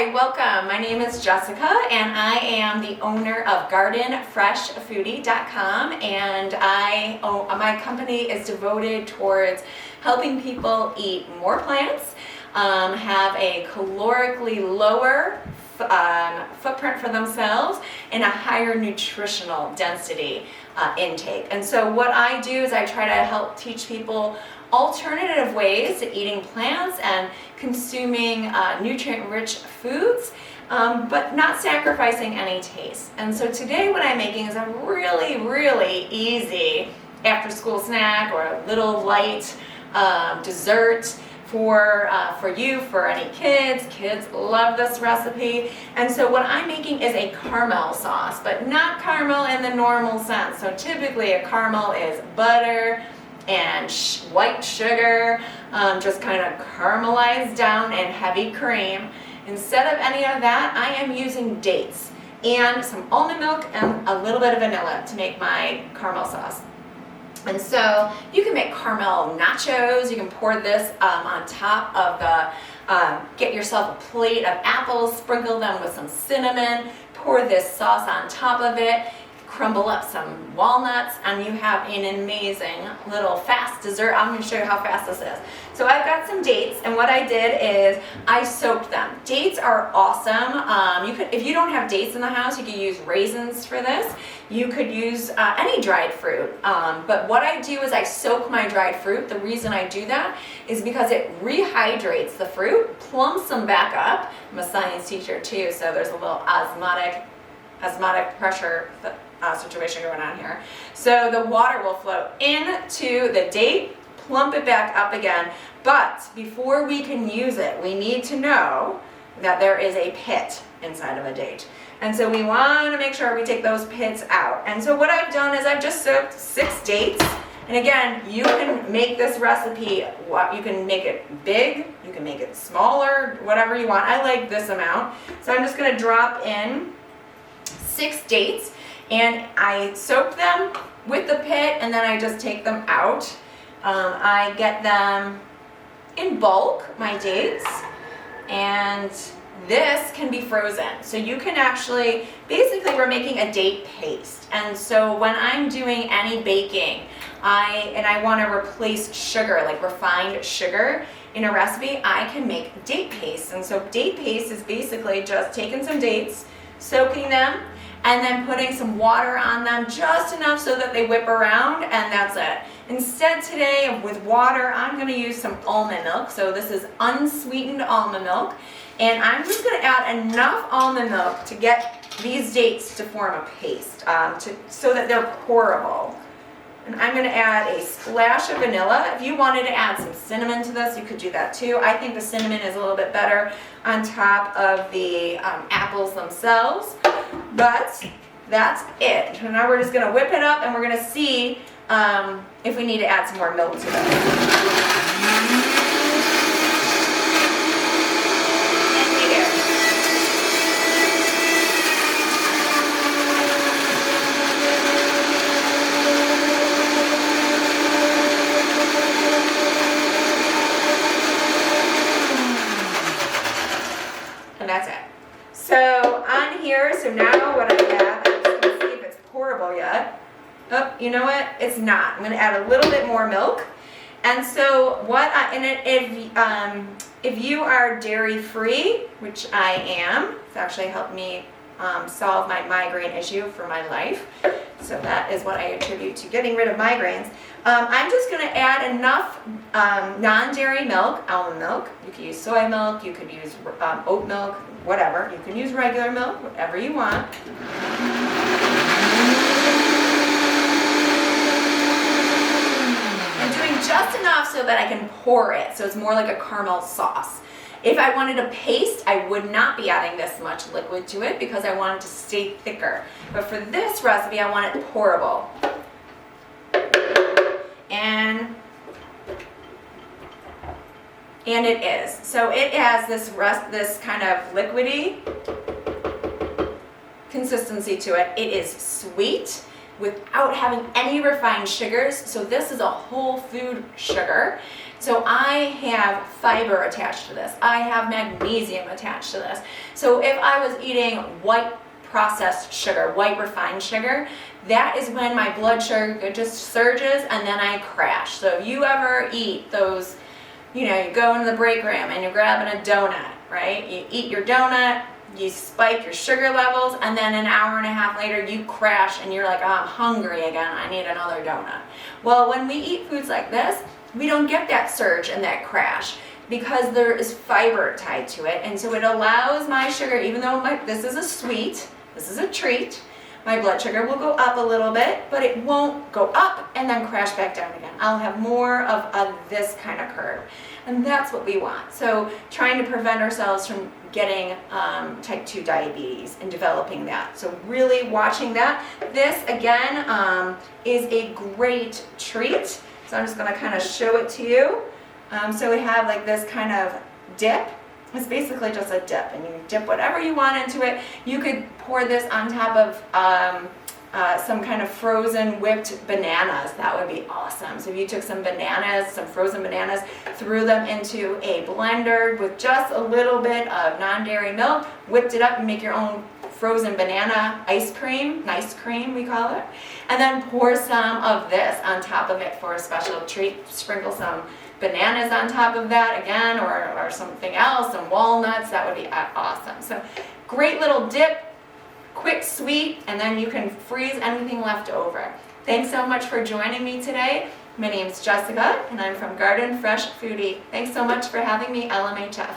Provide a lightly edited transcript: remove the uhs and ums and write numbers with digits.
Hi, welcome. My name is Jessica and I am the owner of GardenFreshFoodie.com, and my company is devoted towards helping people eat more plants, have a calorically lower footprint for themselves, and a higher nutritional density intake. And so what I do is I try to help teach people alternative ways to eating plants and consuming nutrient-rich foods, but not sacrificing any taste. And so today what I'm making is a really easy after-school snack or a little light dessert for you, for any kids. Kids love this recipe. And so what I'm making is a caramel sauce, but not caramel in the normal sense. So typically a caramel is butter and white sugar, just kind of caramelized down and heavy cream. Instead of any of that, I am using dates and some almond milk and a little bit of vanilla to make my caramel sauce. And so you can make caramel nachos. You can pour this on top of the, get yourself a plate of apples, sprinkle them with some cinnamon, pour this sauce on top of it, crumble up some walnuts, and you have an amazing little fast dessert. I'm going to show you how fast this is. So I've got some dates, and what I did is I soaked them. Dates are awesome. If you don't have dates in the house, you could use raisins for this. You could use any dried fruit, but what I do is I soak my dried fruit. The reason I do that is because it rehydrates the fruit, plumps them back up. I'm a science teacher too, so there's a little osmotic pressure situation going on here. So the water will flow into the date, plump it back up again. But before we can use it, we need to know that there is a pit inside of a date. And so we want to make sure we take those pits out. And so what I've done is I've just soaked 6 dates. And again, you can make this recipe, you can make it big, you can make it smaller, whatever you want. I like this amount. So I'm just going to drop in 6 dates, and I soak them with the pit, and then I just take them out. I get them in bulk, my dates, and this can be frozen. So you can actually, basically we're making a date paste. And so when I'm doing any baking, I want to replace sugar, like refined sugar in a recipe, I can make date paste. And so date paste is basically just taking some dates, soaking them, and then putting some water on them, just enough so that they whip around, and that's it. Instead today, with water, I'm going to use some almond milk. So this is unsweetened almond milk, and I'm just going to add enough almond milk to get these dates to form a paste, so that they're pourable. And I'm going to add a splash of vanilla. If you wanted to add some cinnamon to this, you could do that too. I think the cinnamon is a little bit better on top of the apples themselves. But that's it. So now we're just going to whip it up, and we're going to see if we need to add some more milk to this. And that's it. So on here, so now what I have, I'm just going to see if it's pourable yet. Oh, you know what? It's not. I'm going to add a little bit more milk. And so if you are dairy free, which I am, it's actually helped me solve my migraine issue for my life. So that is what I attribute to getting rid of migraines. I'm just going to add enough non-dairy milk, almond milk. You could use soy milk, you could use oat milk, whatever. You can use regular milk, whatever you want. I'm doing just enough so that I can pour it, so it's more like a caramel sauce. If I wanted a paste, I would not be adding this much liquid to it because I want it to stay thicker. But for this recipe, I want it pourable. And it is. So it has this kind of liquidy consistency to it. It is sweet. without having any refined sugars. So this is a whole food sugar. So I have fiber attached to this. I have magnesium attached to this. So if I was eating white processed sugar, white refined sugar, that is when my blood sugar just surges and then I crash. So if you ever eat those, you go into the break room and you're grabbing a donut, right? You eat your donut, you spike your sugar levels, and then an hour and a half later you crash and you're like, oh, I'm hungry again, I need another donut. Well, when we eat foods like this, we don't get that surge and that crash because there is fiber tied to it, and so it allows my sugar, even though this is a sweet, this is a treat, my blood sugar will go up a little bit, but it won't go up and then crash back down again. I'll have more of this kind of curve, and that's what we want. So trying to prevent ourselves from getting type 2 diabetes and developing that. So really watching that. This again is a great treat. So I'm just going to kind of show it to you. So we have like this kind of dip. It's basically just a dip, and you dip whatever you want into it. You could pour this on top of some kind of frozen whipped bananas. That would be awesome. So if you took some bananas, some frozen bananas, threw them into a blender with just a little bit of non-dairy milk, whipped it up and make your own frozen banana ice cream, nice cream we call it, and then pour some of this on top of it for a special treat. Sprinkle some bananas on top of that again, or something else, some walnuts. That would be awesome. So great little dip, quick, sweet, and then you can freeze anything left over. Thanks so much for joining me today. My name is Jessica, and I'm from Garden Fresh Foodie. Thanks so much for having me, LMHF.